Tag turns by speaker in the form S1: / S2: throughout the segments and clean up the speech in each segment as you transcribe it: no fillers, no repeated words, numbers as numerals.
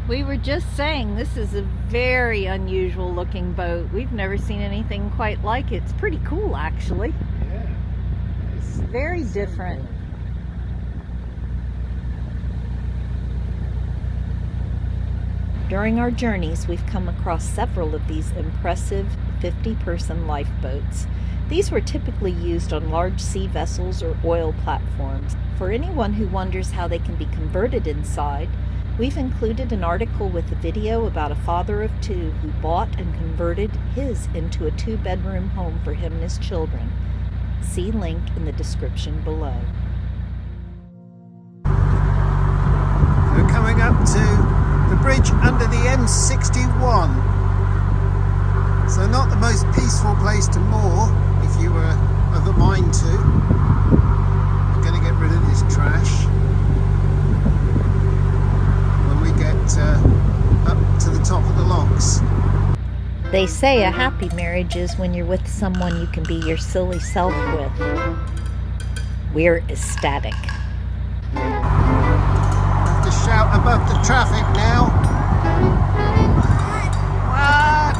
S1: We were just saying this is a very unusual looking boat. We've never seen anything quite like it. It's pretty cool, actually.
S2: Yeah.
S1: It's very different.
S2: Cool.
S1: During our journeys, we've come across several of these impressive 50-person lifeboats. These were typically used on large sea vessels or oil platforms. For anyone who wonders how they can be converted inside, we've included an article with a video about a father of two who bought and converted his into a 2-bedroom home for him and his children. See link in the description below.
S2: We're coming up to the bridge under the M61. So not the most peaceful place to moor if you were of a mind to. I'm going to get rid of this trash when we get up to the top of the locks.
S1: They say a happy marriage is when you're with someone you can be your silly self with. We're ecstatic.
S2: To shout above the traffic now. What?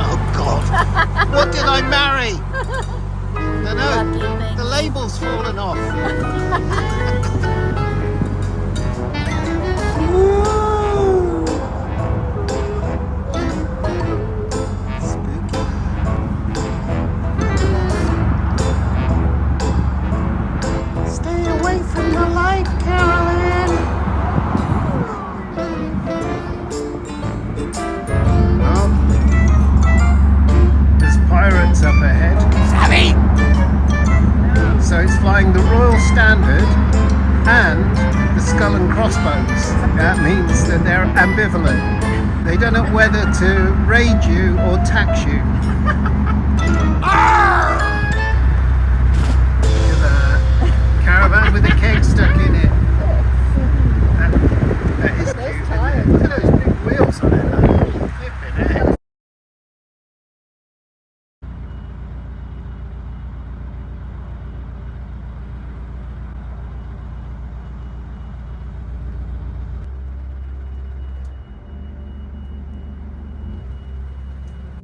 S2: Oh God! What did I marry? No, the label's fallen off. Up ahead. Savvy! So it's flying the Royal Standard and the Skull and Crossbones. That means that they're ambivalent. They don't know whether to raid you or tax you. Look at that. Caravan with a keg stuck in it. That is cute, isn't it? Look at those big wheels on it. Flipping heck.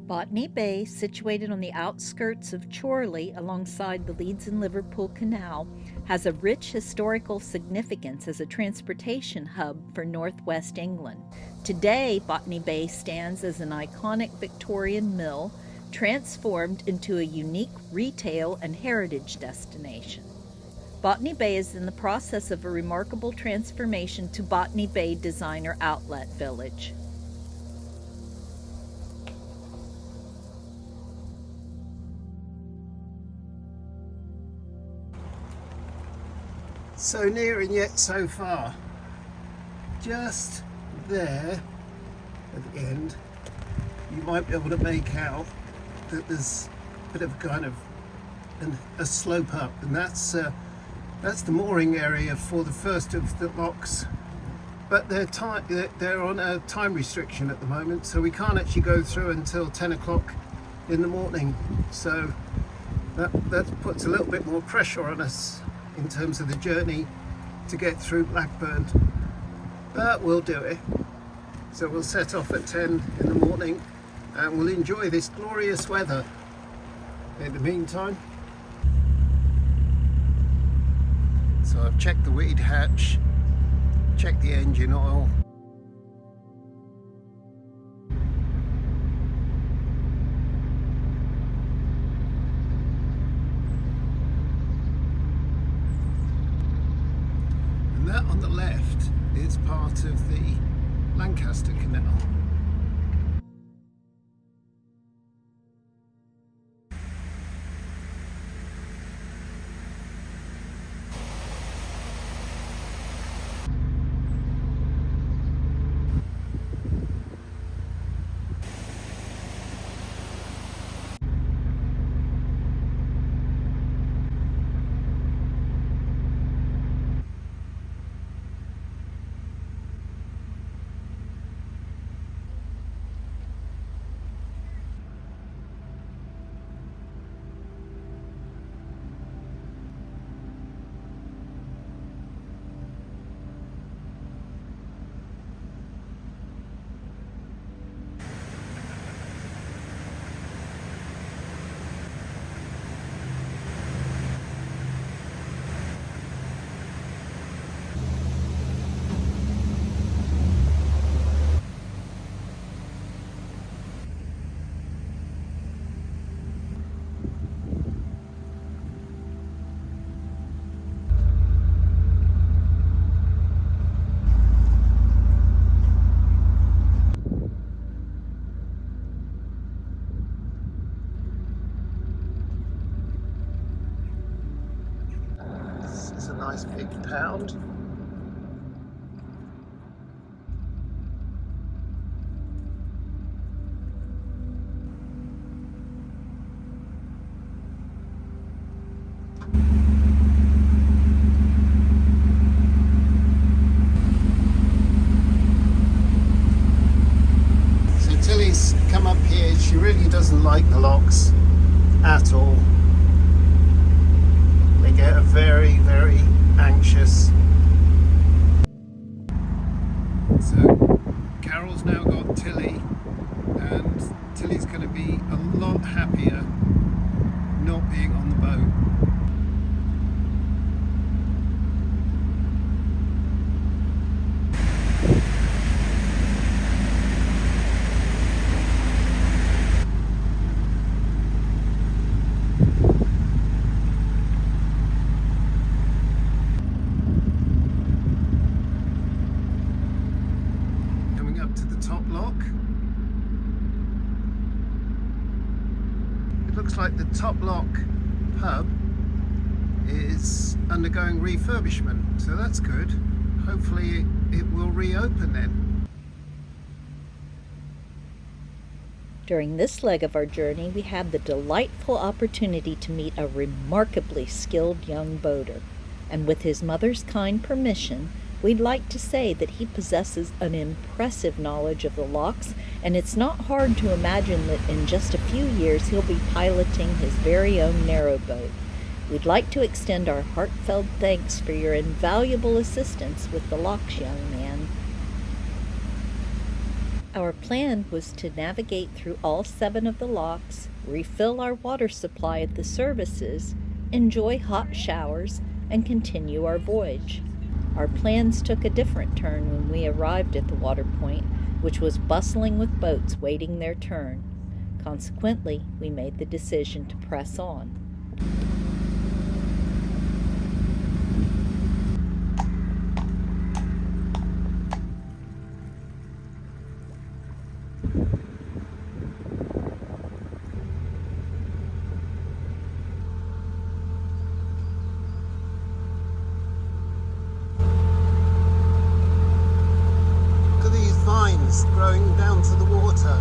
S1: Botany Bay, situated on the outskirts of Chorley alongside the Leeds and Liverpool Canal, has a rich historical significance as a transportation hub for northwest England. Today, Botany Bay stands as an iconic Victorian mill, transformed into a unique retail and heritage destination. Botany Bay is in the process of a remarkable transformation to Botany Bay Designer Outlet Village.
S2: So near and yet so far. Just there at the end, you might be able to make out that there's a bit of kind of a slope up, and that's the mooring area for the first of the locks. But they're on a time restriction at the moment, so we can't actually go through until 10 o'clock in the morning. So that puts a little bit more pressure on us in terms of the journey to get through Blackburn, but we'll do it. So we'll set off at 10 in the morning and we'll enjoy this glorious weather in the meantime. So I've checked the weed hatch, checked the engine oil. And that on the left is part of the Lancaster Canal. It's a nice big pound. Tilly's come up here. She really doesn't like the locks at all. They get her very, very anxious. So Carol's now got Tilly, and Tilly's going to be a lot happier not being on the boat. Looks like the Top Lock pub is undergoing refurbishment, so that's good. Hopefully it will reopen then.
S1: During this leg of our journey, we had the delightful opportunity to meet a remarkably skilled young boater, and with his mother's kind permission, we'd like to say that he possesses an impressive knowledge of the locks, and it's not hard to imagine that in just a few years he'll be piloting his very own narrowboat. We'd like to extend our heartfelt thanks for your invaluable assistance with the locks, young man. Our plan was to navigate through all 7 of the locks, refill our water supply at the services, enjoy hot showers, and continue our voyage. Our plans took a different turn when we arrived at the water point, which was bustling with boats waiting their turn. Consequently, we made the decision to press on.
S2: Growing down to the water.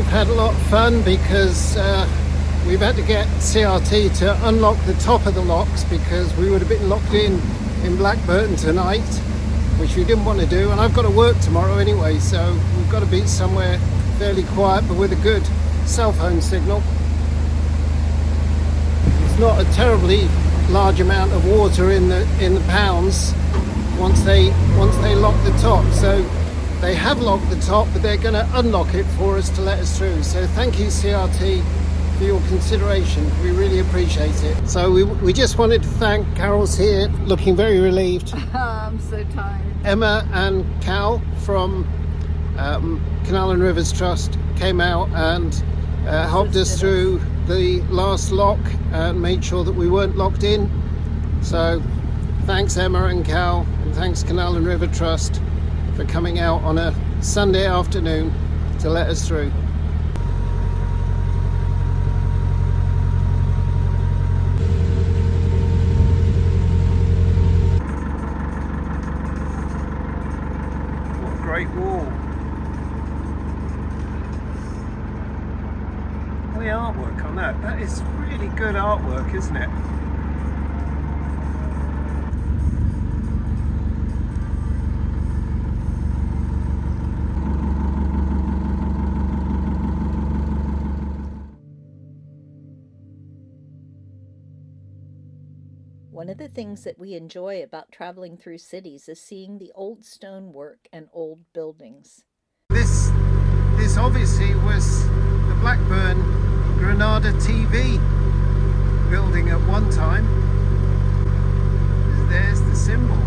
S2: we've had a lot of fun because we've had to get CRT to unlock the top of the locks because we would have been locked in Blackburn tonight, which we didn't want to do, and I've got to work tomorrow anyway, so we've got to be somewhere fairly quiet but with a good cell phone signal. It's not a terribly large amount of water in the pounds once they lock the top, so they have locked the top, but they're going to unlock it for us to let us through. So thank you, CRT, for your consideration. We really appreciate it. So we just wanted to thank Carol's here, looking very relieved.
S1: I'm so tired.
S2: Emma and Cal from Canal and Rivers Trust came out and helped us through the last lock and made sure that we weren't locked in. So thanks Emma and Cal, and thanks Canal and River Trust for coming out on a Sunday afternoon to let us through. What a great wall. And the artwork on that is really good artwork, isn't it?
S1: One of the things that we enjoy about traveling through cities is seeing the old stonework and old buildings.
S2: This obviously was the Blackburn Granada TV building at one time. There's the symbol.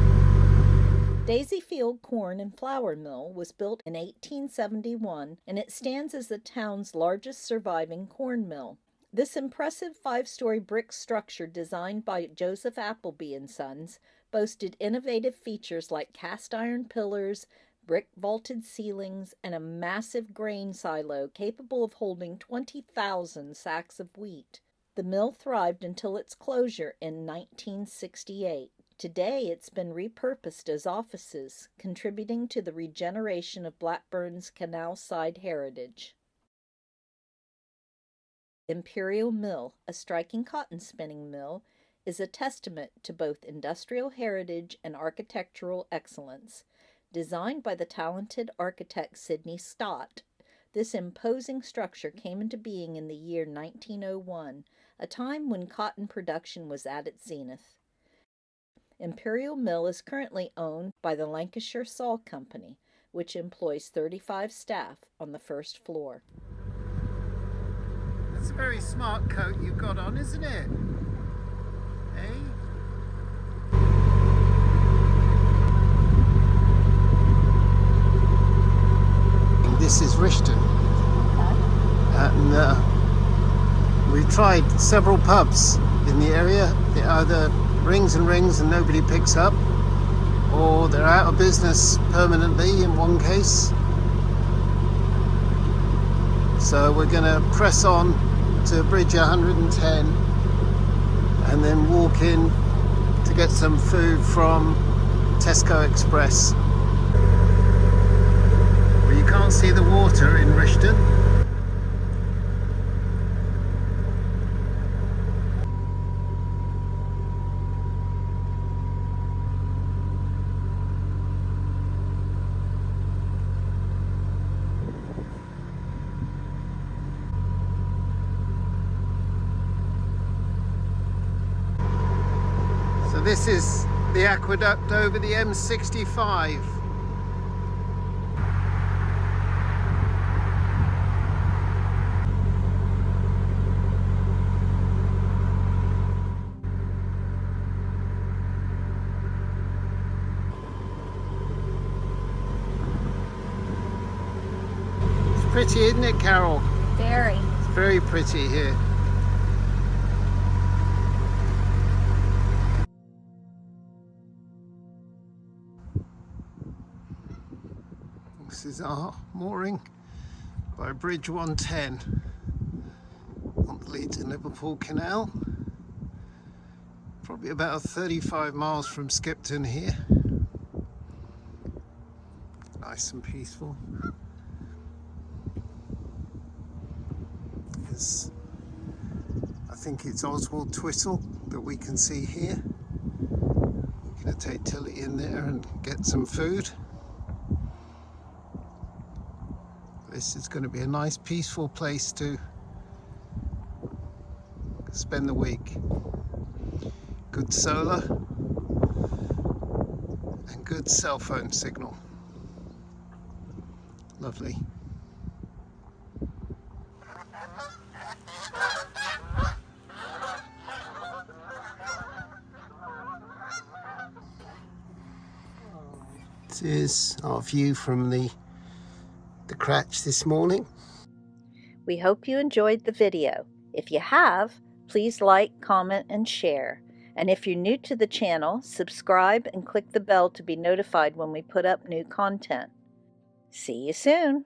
S1: Daisyfield Corn and Flour Mill was built in 1871, and it stands as the town's largest surviving corn mill. This impressive 5-story brick structure, designed by Joseph Appleby and Sons, boasted innovative features like cast iron pillars, brick vaulted ceilings, and a massive grain silo capable of holding 20,000 sacks of wheat. The mill thrived until its closure in 1968. Today it's been repurposed as offices, contributing to the regeneration of Blackburn's canalside heritage. Imperial Mill, a striking cotton spinning mill, is a testament to both industrial heritage and architectural excellence. Designed by the talented architect Sidney Stott, this imposing structure came into being in the year 1901, a time when cotton production was at its zenith. Imperial Mill is currently owned by the Lancaster Saw Company, which employs 35 staff on the first floor.
S2: That's a very smart coat you've got on, isn't it? Eh? This is Ripton, and we've tried several pubs in the area. They're either rings and rings and nobody picks up, or they're out of business permanently in one case. So we're going to press on to Bridge 110 and then walk in to get some food from Tesco Express. But you can't see the water in Ripton. So this is the aqueduct over the M65. It's pretty, isn't it, Carol?
S1: Very.
S2: It's very pretty here. This is our mooring by Bridge 110 on the Leeds and Liverpool Canal. Probably about 35 miles from Skipton here. Nice and peaceful. is, I think it's Oswaldtwistle that we can see here. We're going to take Tilly in there and get some food. This is going to be a nice peaceful place to spend the week. Good solar and good cell phone signal. Lovely. This is our view from the cratch this morning.
S1: We hope you enjoyed the video. If you have, please like, comment, and share. And if you're new to the channel, subscribe and click the bell to be notified when we put up new content. See you soon!